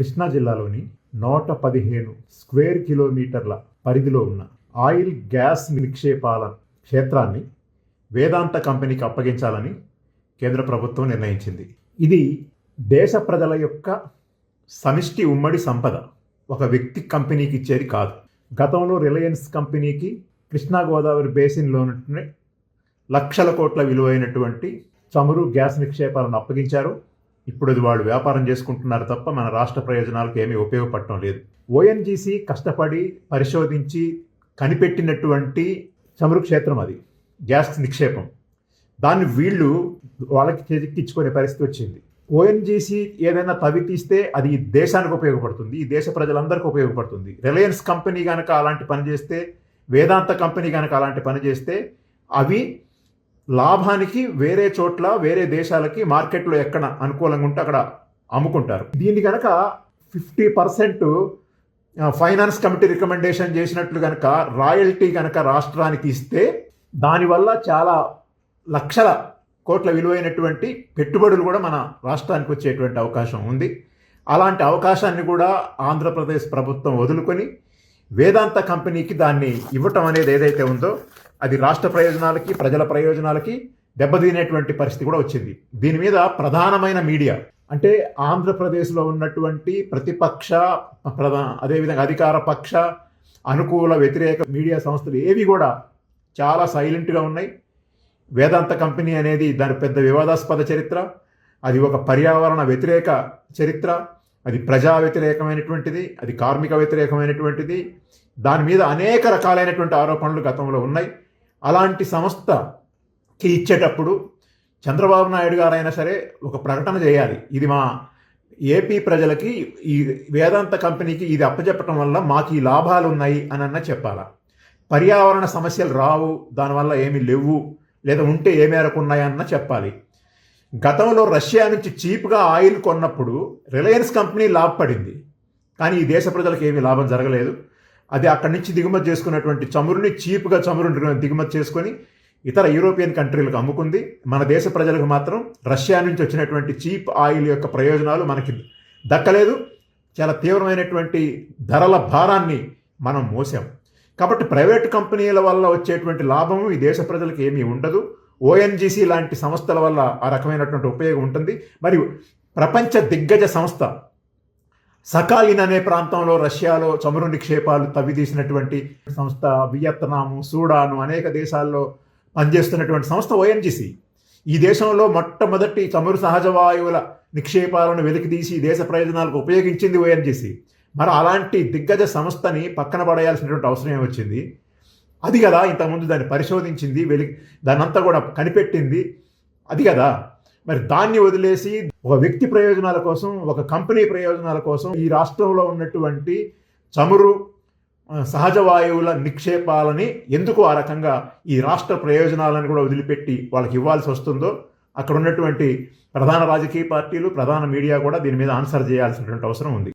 కృష్ణా జిల్లాలోని 115 స్క్వేర్ కిలోమీటర్ల పరిధిలో ఉన్న ఆయిల్ గ్యాస్ నిక్షేపాల క్షేత్రాన్ని వేదాంత కంపెనీకి అప్పగించాలని కేంద్ర ప్రభుత్వం నిర్ణయించింది. ఇది దేశ ప్రజల యొక్క సమిష్టి ఉమ్మడి సంపద, ఒక వ్యక్తి కంపెనీకి ఇచ్చేది కాదు. గతంలో రిలయన్స్ కంపెనీకి కృష్ణా గోదావరి బేసిన్లోనే లక్షల కోట్ల విలువైనటువంటి చమురు గ్యాస్ నిక్షేపాలను అప్పగించారు. ఇప్పుడు అది వాళ్ళు వ్యాపారం చేసుకుంటున్నారు తప్ప మన రాష్ట్ర ప్రయోజనాలకు ఏమీ ఉపయోగపడటం లేదు. ఓఎన్జీసీ కష్టపడి పరిశోధించి కనిపెట్టినటువంటి చమురు క్షేత్రం అది, గ్యాస్ నిక్షేపం. దాన్ని వీళ్ళు వాళ్ళకి చేజిక్కించుకునే పరిస్థితి వచ్చింది. ఓఎన్జీసీ ఏదైనా తవ్వి తీస్తే అది ఈ దేశానికి ఉపయోగపడుతుంది, ఈ దేశ ప్రజలందరికీ ఉపయోగపడుతుంది. రిలయన్స్ కంపెనీ కనుక అలాంటి పని చేస్తే, వేదాంత కంపెనీ కనుక అలాంటి పని చేస్తే అవి లాభానికి వేరే చోట్ల వేరే దేశాలకి మార్కెట్లో ఎక్కడ అనుకూలంగా ఉంటే అక్కడ అమ్ముకుంటారు. దీన్ని కనుక 50% ఫైనాన్స్ కమిటీ రికమెండేషన్ చేసినట్లు కనుక రాయల్టీ కనుక రాష్ట్రానికి ఇస్తే దానివల్ల చాలా లక్షల కోట్ల విలువైనటువంటి పెట్టుబడులు కూడా మన రాష్ట్రానికి వచ్చేటువంటి అవకాశం ఉంది. అలాంటి అవకాశాన్ని కూడా ఆంధ్రప్రదేశ్ ప్రభుత్వం వదులుకొని వేదాంత కంపెనీకి దాన్ని ఇవ్వటం అనేది ఏదైతే ఉందో అది రాష్ట్ర ప్రయోజనాలకి, ప్రజల ప్రయోజనాలకి దెబ్బతీనేటువంటి పరిస్థితి కూడా వచ్చింది. దీని మీద ప్రధానమైన మీడియా అంటే ఆంధ్రప్రదేశ్లో ఉన్నటువంటి ప్రతిపక్ష, అదేవిధంగా అధికార పక్ష, అనుకూల, వ్యతిరేక మీడియా సంస్థలు ఏవి కూడా చాలా సైలెంట్గా ఉన్నాయి. వేదాంత కంపెనీ అనేది దాని పెద్ద వివాదాస్పద చరిత్ర, అది ఒక పర్యావరణ వ్యతిరేక చరిత్ర, అది ప్రజా వ్యతిరేకమైనటువంటిది, అది కార్మిక వ్యతిరేకమైనటువంటిది. దాని మీద అనేక రకాలైనటువంటి ఆరోపణలు గతంలో ఉన్నాయి. అలాంటి సంస్థకి ఇచ్చేటప్పుడు చంద్రబాబు నాయుడు గారైనా సరే ఒక ప్రకటన చేయాలి. ఇది మా ఏపీ ప్రజలకి, ఈ వేదాంత కంపెనీకి ఇది అప్పచెప్పటం వల్ల మాకు ఈ లాభాలు ఉన్నాయి అని అన్న చెప్పాలా. పర్యావరణ సమస్యలు రావు, దానివల్ల ఏమీ లేవు, లేదా ఉంటే ఏ మేరకు ఉన్నాయన్న చెప్పాలి. గతంలో రష్యా నుంచి చీప్గా ఆయిల్ కొన్నప్పుడు రిలయన్స్ కంపెనీ లాభపడింది, కానీ ఈ దేశ ప్రజలకు ఏమీ లాభం జరగలేదు. అది అక్కడి నుంచి దిగుమతి చేసుకున్నటువంటి చమురుని చమురుని దిగుమతి చేసుకొని ఇతర యూరోపియన్ కంట్రీలకు అమ్ముకుంది. మన దేశ ప్రజలకు మాత్రం రష్యా నుంచి వచ్చినటువంటి చీప్ ఆయిల్ యొక్క ప్రయోజనాలు మనకి దక్కలేదు. చాలా తీవ్రమైనటువంటి ధరల భారాన్ని మనం మోసాం. కాబట్టి ప్రైవేట్ కంపెనీల వల్ల వచ్చేటువంటి లాభము ఈ దేశ ప్రజలకు ఏమీ ఉండదు. ఓఎన్జీసీ లాంటి సంస్థల వల్ల ఆ రకమైనటువంటి ఉపయోగం ఉంటుంది. మరియు ప్రపంచ దిగ్గజ సంస్థ సకాలిన్ అనే ప్రాంతంలో రష్యాలో చమురు నిక్షేపాలు తవ్వితీసినటువంటి సంస్థ, వియత్నాము, సూడాను, అనేక దేశాల్లో పనిచేస్తున్నటువంటి సంస్థ ఓఎన్జీసీ. ఈ దేశంలో మొట్టమొదటి చమురు సహజ వాయువుల నిక్షేపాలను వెలికితీసి దేశ ప్రయోజనాలకు ఉపయోగించింది ఓఎన్జీసీ. మరి అలాంటి దిగ్గజ సంస్థని పక్కన పడేయాల్సినటువంటి అవసరం ఏమొచ్చింది? అది కదా ఇంతకుముందు దాన్ని పరిశోధించింది, దాన్ని అంతా కూడా కనిపెట్టింది అది కదా. మరి దాన్ని వదిలేసి ఒక వ్యక్తి ప్రయోజనాల కోసం, ఒక కంపెనీ ప్రయోజనాల కోసం ఈ రాష్ట్రంలో ఉన్నటువంటి చమురు సహజ వాయువుల నిక్షేపాలని ఎందుకు ఆ రకంగా ఈ రాష్ట్ర ప్రయోజనాలను కూడా వదిలిపెట్టి వాళ్ళకి ఇవ్వాల్సి వస్తుందో అక్కడ ఉన్నటువంటి ప్రధాన రాజకీయ పార్టీలు, ప్రధాన మీడియా కూడా దీని మీద ఆన్సర్ చేయాల్సినటువంటి అవసరం ఉంది.